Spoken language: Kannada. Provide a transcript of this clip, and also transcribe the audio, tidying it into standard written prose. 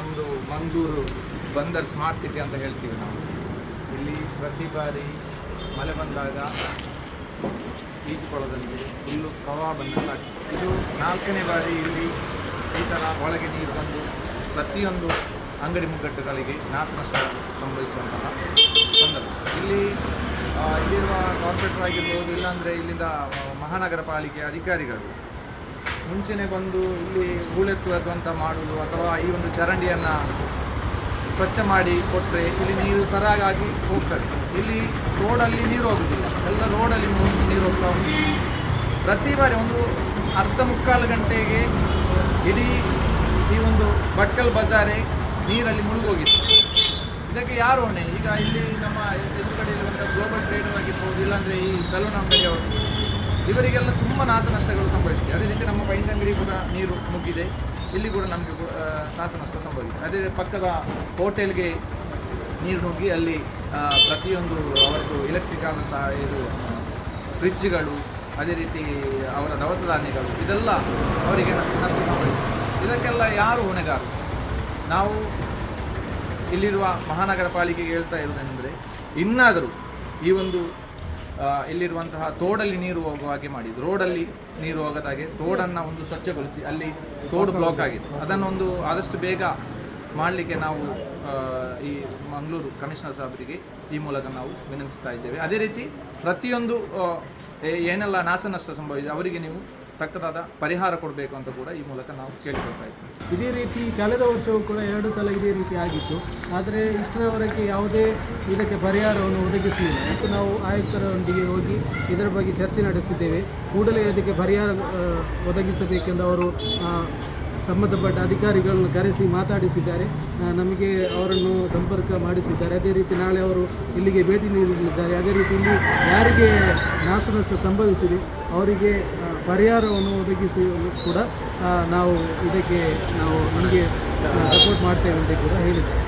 ನಮ್ಮದು ಮಂಗಳೂರು ಬಂದರ್ ಸ್ಮಾರ್ಟ್ ಸಿಟಿ ಅಂತ ಹೇಳ್ತೀವಿ ನಾವು. ಇಲ್ಲಿ ಪ್ರತಿ ಬಾರಿ ಮಳೆ ಬಂದಾಗ ಈಜುಕೊಳದಲ್ಲಿ ಫುಲ್ಲು ಪ್ರವಾಹ ಬಂದಂತಾಗ್ತದೆ. ಇದು 4ನೇ ಬಾರಿ ಇಲ್ಲಿ ಈ ಥರ ಒಳಗೆ ನೀರು ಬಂದು ಪ್ರತಿಯೊಂದು ಅಂಗಡಿ ಮುಗ್ಗಟ್ಟುಗಳಿಗೆ ನಾಶ ಸಂಭವಿಸುವಂತಹ ಸಂದರ್ಭ. ಇಲ್ಲಿರುವ ಕಾರ್ಪೊರೇಟರ್ ಆಗಿರ್ಬೋದು, ಇಲ್ಲಾಂದರೆ ಇಲ್ಲಿಂದ ಮಹಾನಗರ ಪಾಲಿಕೆ ಅಧಿಕಾರಿಗಳು ಮುಂಚೆನೇ ಬಂದು ಇಲ್ಲಿ ಹೂಳೆತ್ತುವಂತ ಮಾಡುವುದು ಅಥವಾ ಈ ಒಂದು ಚರಂಡಿಯನ್ನು ಸ್ವಚ್ಛ ಮಾಡಿ ಕೊಟ್ಟರೆ ಇಲ್ಲಿ ನೀರು ಸರಾಗಾಗಿ ಹೋಗ್ತದೆ. ಇಲ್ಲಿ ರೋಡಲ್ಲಿ ನೀರು ಹೋಗುವುದಿಲ್ಲ, ಎಲ್ಲ ರೋಡಲ್ಲಿ ನೀರು ಹೋಗ್ತಾ ಉಂಟು. ಪ್ರತಿ ಬಾರಿ ಒಂದು ಅರ್ಧ ಮುಕ್ಕಾಲು ಗಂಟೆಗೆ ಇಡೀ ಈ ಒಂದು ಭಟ್ಕಲ್ ಬಜಾರೇ ನೀರಲ್ಲಿ ಮುಳುಗೋಗಿತ್ತು. ಇದಕ್ಕೆ ಯಾರು ಹೊಣೆ? ಈಗ ಇಲ್ಲಿ ನಮ್ಮ ಎದುರುಗಡೆ ಇರುವಂಥ ಗ್ಲೋಬಲ್ ಟ್ರೇಡರ್ ಆಗಿರ್ಬೋದು, ಇಲ್ಲಾಂದರೆ ಈ ಸಲೂನ್ ಅಂಗಡಿಯವರು, ಇವರಿಗೆಲ್ಲ ತುಂಬ ನಾಶ ನಷ್ಟಗಳು ಸಂಭವಿಸಿದೆ. ಅದೇ ರೀತಿ ನಮ್ಮ ಪೈಂಟ್ ಅಂಗಡಿ ಕೂಡ ನೀರು ನುಗ್ಗಿದೆ, ಇಲ್ಲಿ ಕೂಡ ನಮಗೆ ನಾಶ ನಷ್ಟ ಸಂಭವಿಸಿದೆ. ಅದೇ ಪಕ್ಕದ ಹೋಟೆಲ್ಗೆ ನೀರು ನುಗ್ಗಿ ಅಲ್ಲಿ ಪ್ರತಿಯೊಂದು ಅವರದ್ದು ಎಲೆಕ್ಟ್ರಿಕ್ ಆದಂತಹ ಇದು ಫ್ರಿಡ್ಜ್ಗಳು, ಅದೇ ರೀತಿ ಅವರ ದವಸ ಧಾನ್ಯಗಳು, ಇದೆಲ್ಲ ಅವರಿಗೆ ನಷ್ಟ ಸಂಭವಿಸಿದೆ. ಇದಕ್ಕೆಲ್ಲ ಯಾರು ಹೊಣೆಗಾರರು? ನಾವು ಇಲ್ಲಿರುವ ಮಹಾನಗರ ಪಾಲಿಕೆಗೆ ಹೇಳ್ತಾ ಇರೋದೇನೆಂದರೆ, ಇನ್ನಾದರೂ ಈ ಒಂದು ಇಲ್ಲಿರುವಂತಹ ತೋಡಲ್ಲಿ ನೀರು ಹೋಗುವ ಹಾಗೆ ಮಾಡಿದ್ದು, ರೋಡಲ್ಲಿ ನೀರು ಹೋಗದ ಹಾಗೆ ತೋಡನ್ನು ಒಂದು ಸ್ವಚ್ಛಗೊಳಿಸಿ, ಅಲ್ಲಿ ತೋಡು ಬ್ಲಾಕ್ ಆಗಿದೆ, ಅದನ್ನು ಆದಷ್ಟು ಬೇಗ ಮಾಡಲಿಕ್ಕೆ ನಾವು ಈ ಮಂಗಳೂರು ಕಮಿಷನರ್ ಸಾಹೇಬರಿಗೆ ಈ ಮೂಲಕ ನಾವು ವಿನಂತಿಸ್ತಾ ಇದ್ದೇವೆ. ಅದೇ ರೀತಿ ಪ್ರತಿಯೊಂದು ಏನೆಲ್ಲ ನಾಶ ನಷ್ಟ ಸಂಭವಿಸಿದೆ ಅವರಿಗೆ ನೀವು ತಕ್ಕದಾದ ಪರಿಹಾರ ಕೊಡಬೇಕು ಅಂತ ಕೂಡ ಈ ಮೂಲಕ ನಾವು ಕೇಳಿಕೊಳ್ತಾ ಇದ್ದೀವಿ. ಇದೇ ರೀತಿ ಕಳೆದ ವರ್ಷವೂ ಕೂಡ 2 ಸಲ ಇದೇ ರೀತಿ ಆಗಿತ್ತು. ಆದರೆ ಇಷ್ಟರವರೆಗೆ ಯಾವುದೇ ಇದಕ್ಕೆ ಪರಿಹಾರವನ್ನು ಒದಗಿಸಲಿಲ್ಲ. ಮತ್ತು ನಾವು ಆಯುಕ್ತರೊಂದಿಗೆ ಹೋಗಿ ಇದರ ಬಗ್ಗೆ ಚರ್ಚೆ ನಡೆಸಿದ್ದೇವೆ. ಕೂಡಲೇ ಅದಕ್ಕೆ ಪರಿಹಾರ ಒದಗಿಸಬೇಕೆಂದು ಅವರು ಸಂಬಂಧಪಟ್ಟ ಅಧಿಕಾರಿಗಳನ್ನು ಕರೆಸಿ ಮಾತಾಡಿಸಿದ್ದಾರೆ. ನಮಗೆ ಅವರನ್ನು ಸಂಪರ್ಕ ಮಾಡಿಸಿದ್ದಾರೆ. ಅದೇ ರೀತಿ ನಾಳೆ ಅವರು ಇಲ್ಲಿಗೆ ಭೇಟಿ ನೀಡಲಿದ್ದಾರೆ. ಅದೇ ರೀತಿ ಇಲ್ಲಿ ಯಾರಿಗೆ ನಾಶ ನಷ್ಟ ಸಂಭವಿಸಿದೆ ಅವರಿಗೆ ಪರಿಹಾರವನ್ನು ಒದಗಿಸಿ ಕೂಡ ನಾವು ಇದಕ್ಕೆ ನಮಗೆ ಸಪೋರ್ಟ್ ಮಾಡ್ತೇವೆ ಅಂತ ಕೂಡ ಹೇಳಿದ್ದಾರೆ.